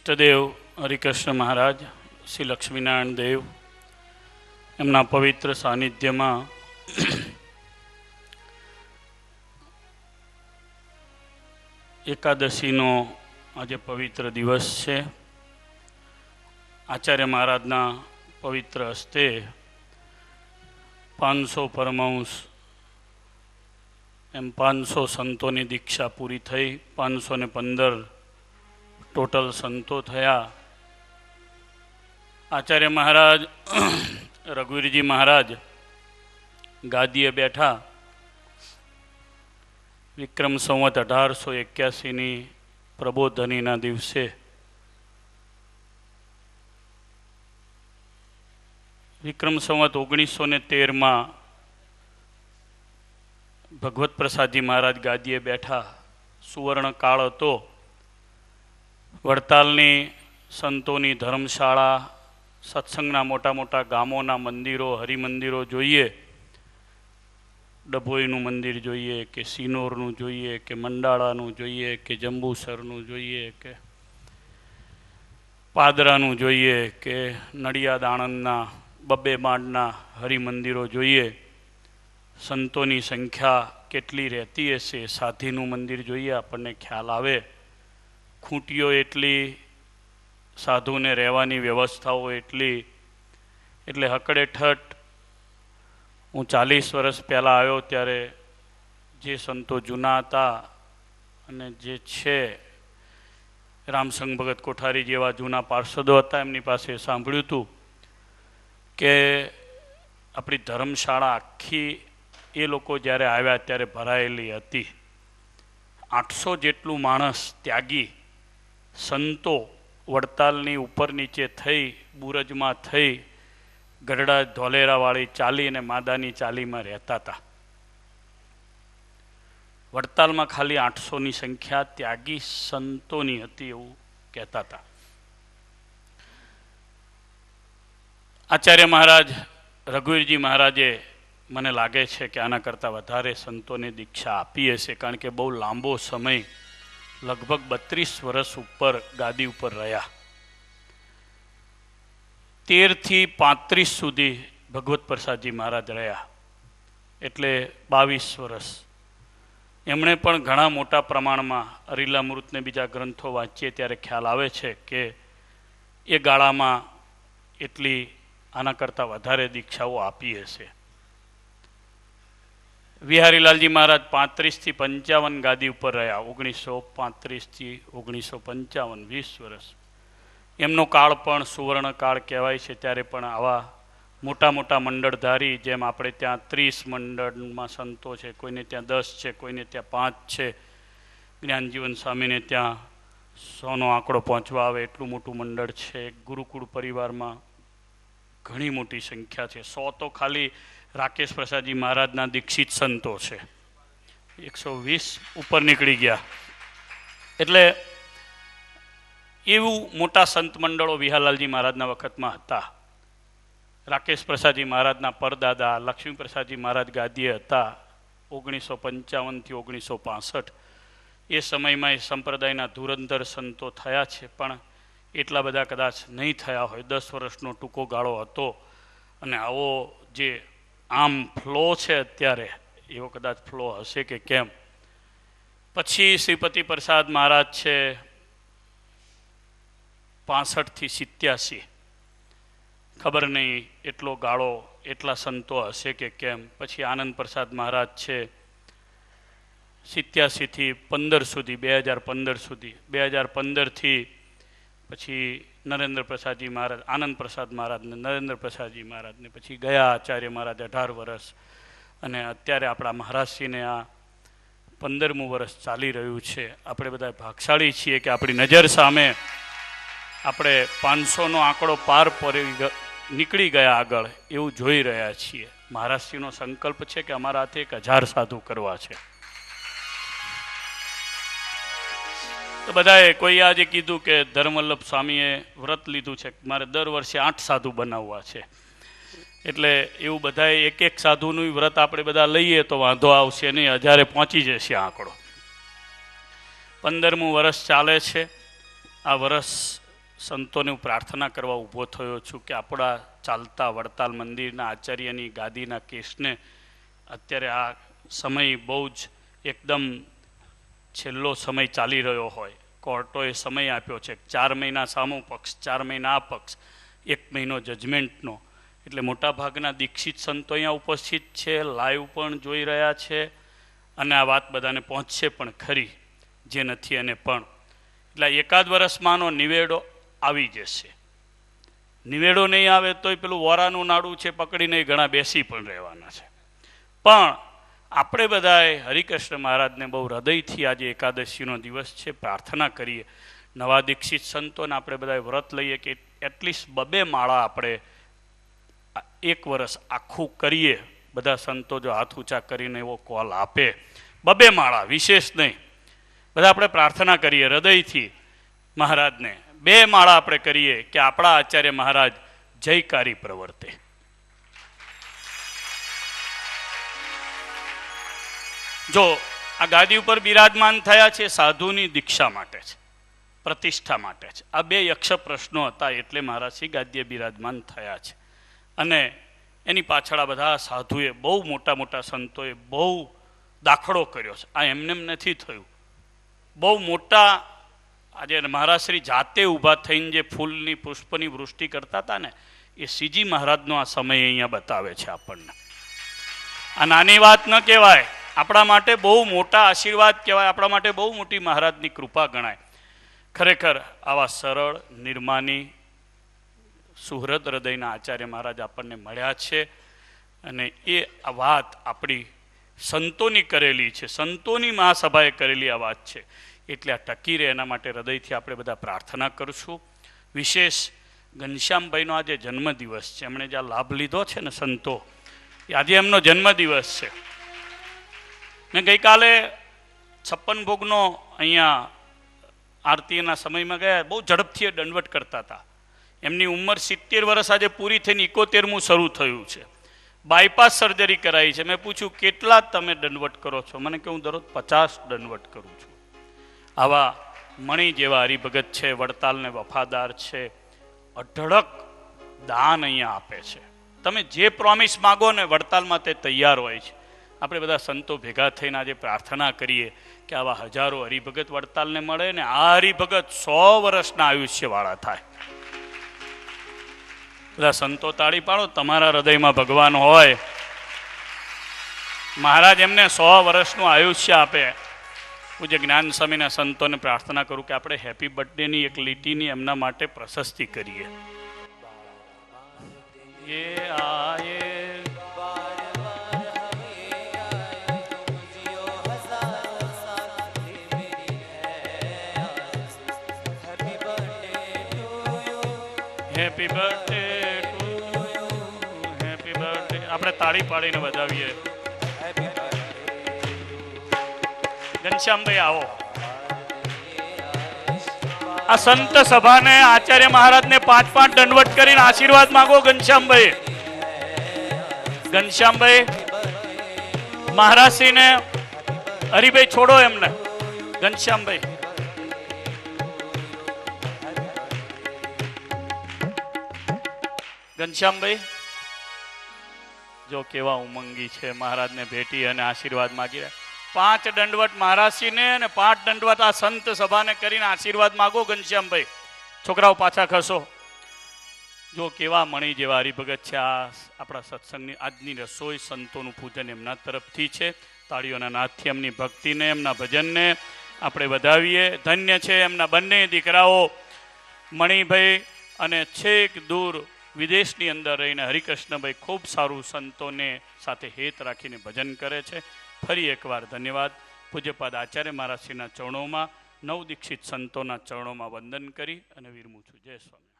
ઈષ્ટદેવ હરિકૃષ્ણ મહારાજ શ્રી લક્ષ્મીનારાયણ દેવ એમના પવિત્ર સાનિધ્યમાં એકાદશીનો આજે પવિત્ર દિવસ છે. આચાર્ય મહારાજના પવિત્ર હસ્તે 500 પરમહંસ એમ 500 સંતોની દીક્ષા પૂરી થઈ. 515 ટોટલ સંતો થયા. આચાર્ય મહારાજ રઘુવીરજી મહારાજ ગાદીએ બેઠા. વિક્રમ સંવત 1881ની પ્રબોધનીના દિવસે વિક્રમ સંવત 1913માં ભગવત પ્રસાદજી મહારાજ ગાદીએ બેઠા. સુવર્ણ કાળ હતો. વડતાલની સંતોની ધર્મશાળા, સત્સંગના મોટા મોટા ગામોના મંદિરો, હરિમંદિરો જોઈએ. ડભોઈનું મંદિર જોઈએ કે સિનોરનું જોઈએ કે મંડાળાનું જોઈએ કે જંબુસરનું જોઈએ કે પાદરાનું જોઈએ કે નડિયાદ આણંદના 2 માળના હરિમંદિરો જોઈએ. સંતોની સંખ્યા કેટલી રહેતી હશે. સાધીનું મંદિર જોઈએ આપણને ખ્યાલ આવે. ખૂંટીઓ એટલી, સાધુને રહેવાની વ્યવસ્થાઓ એટલી. એટલે હકડેઠઠ હું 40 વર્ષ પહેલાં આવ્યો ત્યારે જે સંતો જૂના હતા અને જે છે રામસંગ ભગત કોઠારી જેવા જૂના પાર્ષદો હતા, એમની પાસે સાંભળ્યું હતું કે આપણી ધર્મશાળા આખી એ લોકો જ્યારે આવ્યા ત્યારે ભરાયેલી હતી. 800 જેટલું માણસ ત્યાગી સંતો વડતાલની ઉપર નીચે થઈ, બુરજમાં થઈ, ગઢડા ધોલેરાવાળી ચાલી અને માદાની ચાલીમાં રહેતા હતા. વડતાલમાં ખાલી 800ની સંખ્યા ત્યાગી સંતોની હતી એવું કહેતા હતા. આચાર્ય મહારાજ રઘુવીરજી મહારાજે મને લાગે છે કે આના કરતાં વધારે સંતોને દીક્ષા આપી હશે, કારણ કે બહુ લાંબો સમય લગભગ 32 વર્ષ ઉપર ગાદી ઉપર રહ્યા. 13 થી 35 સુધી ભગવત પ્રસાદજી મહારાજ રહ્યા, એટલે 22 વર્ષ. એમણે પણ ઘણા મોટા પ્રમાણમાં અરીલામૃતને બીજા ગ્રંથો વાંચીએ ત્યારે ખ્યાલ આવે છે કે એ ગાળામાં એટલી આના કરતાં વધારે દીક્ષાઓ આપી હશે. વિહારીલાલજી મહારાજ 35 થી 55 ગાદી ઉપર રહ્યા. 1935 થી 1955 20 વર્ષ. એમનો કાળ પણ સુવર્ણ કાળ કહેવાય છે. ત્યારે પણ આવા મોટા મોટા મંડળધારી, જેમ આપણે ત્યાં 30 મંડળમાં સંતો છે, કોઈને ત્યાં 10 છે, કોઈને ત્યાં 5 છે. જ્ઞાનજીવન સ્વામીને ત્યાં 100નો આંકડો પહોંચવા આવે એટલું મોટું મંડળ છે. ગુરુકુળ પરિવારમાં ઘણી મોટી સંખ્યા છે. 100 તો ખાલી રાકેશ પ્રસાદજી મહારાજના દીક્ષિત સંતો છે. 120 ઉપર નીકળી ગયા. એટલે એવું મોટા સંત મંડળો વિહારલાલજી મહારાજના વખતમાં હતા. રાકેશ પ્રસાદજી મહારાજના પરદાદા લક્ષ્મી પ્રસાદજી મહારાજ ગાદીએ હતા 1955 થી 1965. એ સમયમાં એ સંપ્રદાયના ધુરંધર સંતો થયા છે, પણ એટલા બધા કદાચ નહીં થયા હોય. 10 વર્ષનો ટૂંકો ગાળો હતો. અને આવો જે આમ ફ્લો છે અત્યારે, એવો કદાચ ફ્લો હશે કે કેમ. પછી શ્રીપતિ પ્રસાદ મહારાજ છે 65 થી 87. ખબર નહીં એટલો ગાળો એટલા સંતો હશે કે કેમ. પછી આનંદ પ્રસાદ મહારાજ છે 87 થી 15 સુધી, 2015 સુધી. 2015 થી પછી નરેન્દ્ર પ્રસાદજી મહારાજ, આનંદ પ્રસાદ મહારાજને, નરેન્દ્ર પ્રસાદજી મહારાજને, પછી ગયા આચાર્ય મહારાજ 18 વર્ષ. અને અત્યારે આપણા મહારાજશ્રીને આ 15મું વર્ષ ચાલી રહ્યું છે. આપણે બધા ભાગશાળી છીએ કે આપણી નજર સામે આપણે 500નો આંકડો પાર નીકળી ગયા આગળ એવું જોઈ રહ્યા છીએ. મહારાજશ્રીનો સંકલ્પ છે કે અમારા હાથે 1000 સાધુ કરવા છે. તો બધાએ કોઈ આજે કીધું કે ધર્મવલ્લભ સ્વામીએ વ્રત લીધું છે, મારે દર વર્ષે 8 સાધુ બનાવવા છે. એટલે એવું બધાએ એક સાધુનું વ્રત આપણે બધા લઈએ તો વાંધો આવશે નહીં, 1000 પહોંચી જશે આંકડો. 15મું વર્ષ ચાલે છે. આ વર્ષ સંતોને હું પ્રાર્થના કરવા ઊભો થયો છું કે આપણા ચાલતા વડતાલ મંદિરના આચાર્યની ગાદીના કેસને અત્યારે આ સમય બહુ જ એકદમ છેલ્લો સમય ચાલી રહ્યો હોય, કોર્ટોએ સમય આપ્યો છે 4 મહિના સામો પક્ષ, 4 મહિના આ પક્ષ, 1 મહિનો જજમેન્ટનો. એટલે મોટાભાગના દીક્ષિત સંતો અહીંયા ઉપસ્થિત છે, લાઈવ પણ જોઈ રહ્યા છે અને આ વાત બધાને પહોંચશે પણ ખરી, જે નથી એને પણ. એટલે 1 વર્ષમાંનો નિવેડો આવી જશે. નિવેડો નહીં આવે તોય પેલું વોરાનું નાડું છે પકડીને ઘણા બેસી પણ રહેવાના છે. પણ આપણે બધાએ હરિકૃષ્ણ મહારાજને બહુ હૃદયથી આજે એકાદશીનો દિવસ છે પ્રાર્થના કરીએ. નવા દીક્ષિત સંતોને આપણે બધાએ વ્રત લઈએ કે એટલીસ્ટ 2 માળા આપણે 1 વર્ષ આખું કરીએ. બધા સંતો જો હાથ ઊંચા કરીને એવો કોલ આપે, 2 માળા વિશેષ નહીં, બધા આપણે પ્રાર્થના કરીએ હૃદયથી મહારાજને. 2 માળા આપણે કરીએ કે આપણા આચાર્ય મહારાજ જયકારી પ્રવર્તે. જો આ ગાદી ઉપર બિરાજમાન થયા છે સાધુની દીક્ષા માટે છે, પ્રતિષ્ઠા માટે છે. આ 2 યક્ષ પ્રશ્નો હતા એટલે મહારાજશ્રી ગાદીએ બિરાજમાન થયા છે. અને એની પાછળ આ બધા સાધુએ બહુ મોટા મોટા સંતોએ બહુ દાખલો કર્યો છે. આ એમને નથી થયું. બહુ મોટા આજે મહારાજશ્રી જાતે ઊભા થઈને જે ફૂલની પુષ્પની વૃષ્ટિ કરતા હતા ને, એ શ્રીજી મહારાજનો આ સમય અહીંયા બતાવે છે આપણને. આ નાની વાત ન કહેવાય, આપણા માટે બહુ મોટા આશીર્વાદ કહેવાય, આપણા માટે બહુ મોટી મહારાજની કૃપા ગણાય. ખરેખર આવા સરળ નિર્માની સુહૃદ હૃદયના આચાર્ય મહારાજ આપણને મળ્યા છે. અને એ આ વાત આપણી સંતોની કરેલી છે, સંતોની મહાસભાએ કરેલી આ વાત છે. એટલે આ ટકી રહે એના માટે હૃદયથી આપણે બધા પ્રાર્થના કરશું. વિશેષ ઘનશ્યામભાઈનો આજે જન્મદિવસ છે. એમણે જ્યાં લાભ લીધો છે ને સંતો, એ આજે એમનો જન્મદિવસ છે. મેં ગઈકાલે 56 ભોગનો અહીંયા આરતીના સમયમાં ગયા, બહુ ઝડપથી એ દંડવટ કરતા હતા. એમની ઉંમર 70 વર્ષ આજે પૂરી થઈને 71મું શરૂ થયું છે. બાયપાસ સર્જરી કરાવી છે. મેં પૂછ્યું કેટલા તમે દંડવટ કરો છો? મને કે હું દરરોજ 50 દંડવટ કરું છું. આવા મણી જેવા હરિભગત છે, વડતાલને વફાદાર છે, અઢળક દાન અહીંયા આપે છે. તમે જે પ્રોમિસ માગો ને વડતાલમાં તે તૈયાર હોય છે. આપણે બધા સંતો ભેગા થઈને આજે પ્રાર્થના કરીએ કે આવા હજારો હરિભગત વડતાલને મળે ને આ હરિભગત 100 વર્ષના આયુષ્યવાળા થાય. બધા સંતો તાળી પાડો. તમારા હૃદયમાં ભગવાન હોય, મહારાજ એમને 100 વર્ષનું આયુષ્ય આપે. પૂજ્ય જ્ઞાન સ્વામીના સંતોને પ્રાર્થના કરું કે આપણે હેપી બર્થડેની એક લીટીની એમના માટે પ્રશસ્તિ કરીએ. એ આયે happy birthday to you, happy birthday. આપણે તાળી પાડીને વધાવીએ. ઘનશ્યામભાઈ આવો. આ સંત સભાને આચાર્ય મહારાજને 5 દંડવટ કરીને આશીર્વાદ માંગો. ઘનશ્યામભાઈ, ઘનશ્યામભાઈ મહારાજશ્રીને હરિભાઈ છોડો એમને. ઘનશ્યામભાઈ ઘનશ્યામભાઈ જો કેવા ઉમંગી છે, મહારાજને ભેટી અને આશીર્વાદ માગી રહ્યા. 5 દંડવટ મહારાજશ્રીને અને 5 દંડવટ આ સંત સભાને કરીને આશીર્વાદ માગો. ઘનશ્યામભાઈ છોકરાઓ પાછા ખસો. જો કેવા મણી જેવા હરિભગત છે. આ આપણા સત્સંગની આજની રસોઈ સંતોનું પૂજન એમના તરફથી છે. તાળીઓના નાદથી એમની ભક્તિને, એમના ભજનને આપણે વધાવીએ. ધન્ય છે એમના બંને દીકરાઓ મણીભાઈ અને છેક દૂર વિદેશની અંદર રહીને હરિકૃષ્ણભાઈ ખૂબ સારું સંતોને સાથે હેત રાખીને ભજન કરે છે. ફરી એકવાર ધન્યવાદ. પૂજ્યપાદ આચાર્ય મહારાજશ્રીના ચરણોમાં, 9 દીક્ષિત સંતોના ચરણોમાં વંદન કરી અને વિરમું છું. જય સ્વામી.